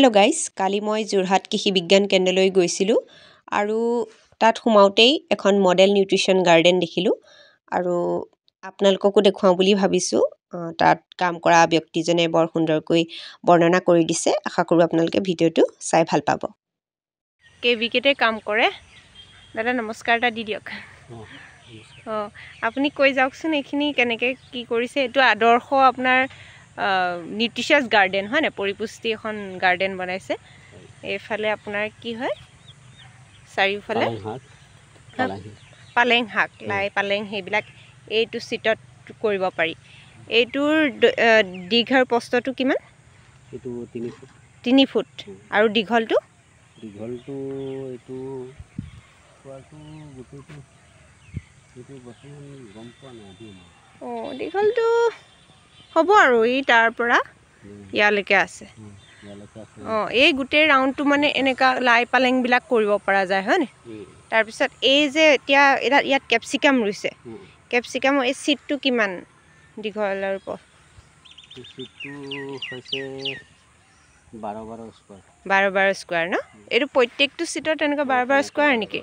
Hello' guys, কালি মই যোৰহাট কৃষি বিজ্ঞান কেন্দ্ৰলৈ গৈছিলোঁ আৰু তাত সোমাওঁতেই এখন মডেল নিউট্ৰিশ্যন গাৰ্ডেন দেখিলোঁ আৰু আপোনালোককো দেখুৱাওঁ বুলি ভাবিছোঁ। তাত কাম কৰা ব্যক্তিজনে বৰ সুন্দৰকৈ বৰ্ণনা কৰি দিছে। আশা কৰোঁ আপোনালোকে ভিডিঅ'টো চাই ভাল পাব। কেভিকেতে কাম কৰে। দাদা নমস্কাৰ এটা দি দিয়ক। আপুনি কৈ যাওকচোন এইখিনি কেনেকৈ কি কৰিছে। এইটো আদৰ্শ আপোনাৰ নিউট্ৰিচিয়াছ গাৰ্ডেন হয় নাই, পৰিপুষ্টি এখন গাৰ্ডেন বনাইছে। এইফালে আপোনাৰ কি হয়, চাৰিওফালে পালেং শাক, লাই পালেং সেইবিলাক এইটো চিটত কৰিব পাৰি। এইটোৰ দীঘৰ প্ৰস্থটো কিমান? এইটো 3 ফুট। 3 ফুট আৰু দীঘলটো এইটো কোৱাটো গোটেইটো বৰ্তমান গম পোৱা নাই। দীঘলটো হ'ব আৰু এই তাৰ পৰা ইয়ালৈকে আছে। এই গোটেই ৰাউণ্ডটো মানে এনেকুৱা লাই পালেংবিলাক কৰিব পৰা যায় হয়নে? তাৰপিছত এই যে এতিয়া ইয়াত কেপচিকাম ৰুইছে, কেপচিকামৰ এই চিটটো কিমান দীঘল আৰু চিটটো হৈছে 12 স্কোৱাৰ। 12 স্কোৱাৰ ন? এইটো প্ৰত্যেকটো চিটৰ তেনেকুৱা 12 স্কোৱাৰ নেকি?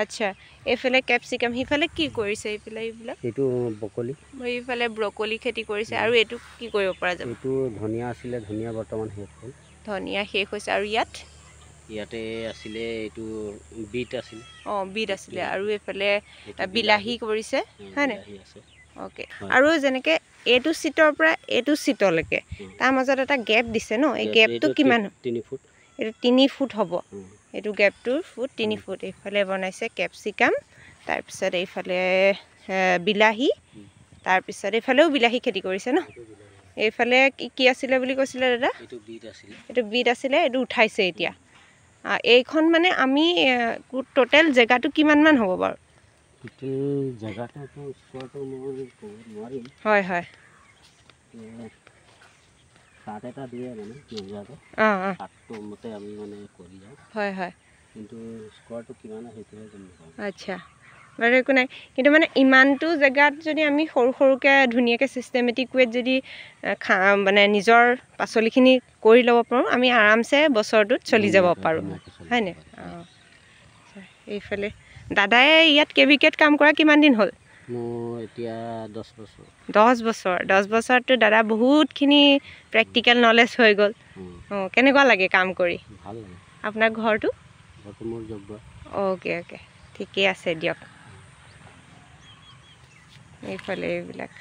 আচ্ছা, এইফালে কেপচিকাম, সিফালে কি কৰিছে? এইফালে এইবিলাক এইটো ব্ৰকলি, এইফালে ব্ৰকলি খেতি কৰিছে। আৰু এইটো কি কৰিব পৰা যাব? এইটো ধনিয়া আছিলে, ধনিয়া বৰ্তমান শেষ হ'ল। ধনিয়া শেষ হৈছে। আৰু ইয়াতে আছিলে এইটো বিট আছিলে। বিট আছিলে। আৰু এইফালে বিলাহী কৰিছে হয়নে? অ'কে। হয়। আৰু যেনেকৈ এইটো চিটৰ পৰা এইটো চিটলৈকে তাৰ মাজত এটা গেপ দিছে ন, এই গেপটো কিমান? 3 ফুট। এইটো 3 ফুট হ'ব। এইটো গেপটোৰ ফুট 3 ফুট। এইফালে বনাইছে কেপচিকাম, তাৰপিছত এইফালে বিলাহী, তাৰপিছত এইফালেও বিলাহী খেতি কৰিছে ন। এইফালে কি আছিলে বুলি কৈছিলে দাদা? এইটো বিট আছিলে। এইটো উঠাইছে এতিয়া। এইখন মানে আমি টোটেল জেগাটো কিমানমান হ'ব বাৰু? হয় হয়। হয় হয়। আচ্ছা, বাৰু একো নাই। কিন্তু মানে ইমানটো জেগাত যদি আমি সৰু সৰুকৈ ধুনীয়াকৈ ছিষ্টেমেটিক ৱেত যদি মানে নিজৰ পাচলিখিনি কৰি ল'ব পাৰোঁ, আমি আৰামছে বছৰটোত চলি যাব পাৰোঁ হয়নে? এইফালে দাদাই ইয়াত কেভিকেত কাম কৰা কিমান দিন হ'ল? মোৰ এতিয়া 10 বছৰ। 10 বছৰ। 10 বছৰততো দাদা বহুতখিনি প্ৰেক্টিকেল নলেজ হৈ গ'ল। কেনেকুৱা লাগে কাম কৰি? ভাল লাগে। আপোনাৰ ঘৰটো? মোৰ জগবল। অ'কে অ'কে, ঠিকেই আছে দিয়ক। এইফালে এইবিলাক